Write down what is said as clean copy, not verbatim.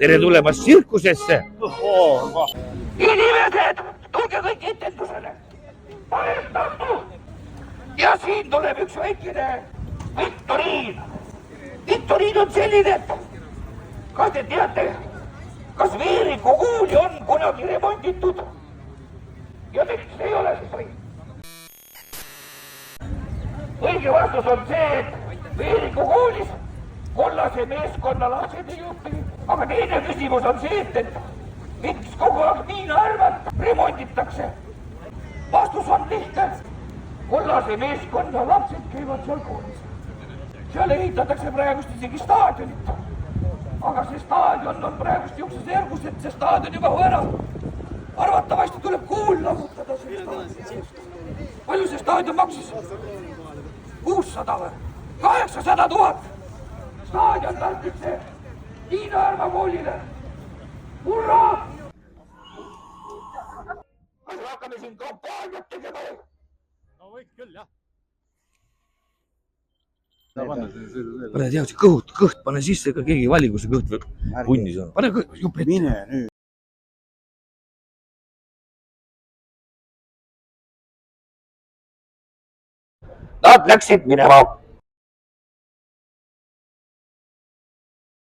tere tulemast tsirkusesse! Inimesed, tulge kõik etendusele! Olen Tartu ja siin tuleb üks väikene viktoriin. Viktoriin on selline, et kas te teate, kas Veeriku kooli on kunagi remonditud? Ja miks ei ole siis või? Õige vastus on see, et Veeriku koolis kollase meeskonna lapsed ei õpi. Aga teine küsimus on see, et miks kogu aeg Miina Arvat remonditakse? Vastus on lihtne. Kollase meeskonna lapsed käivad seal koolis. Seal ehitatakse praegust isegi staadionit. Aga see staadion on praegust juhses järgus, et see staadion juba ära. Arvatavasti tuleb kool lammutada see staadion. Palju see staadion maksis? 600 või? 800 000! Staadion tarkitse Tiina Arva koolile. Hurraa! Kas hakkame siin kampaaniat tegema? No võid küll, jah. Pane tead, kõht, pane sisse, ega keegi valigu see kõht või punnis on. Pane jupp ette. Mine nüüd. Nad läksid minema.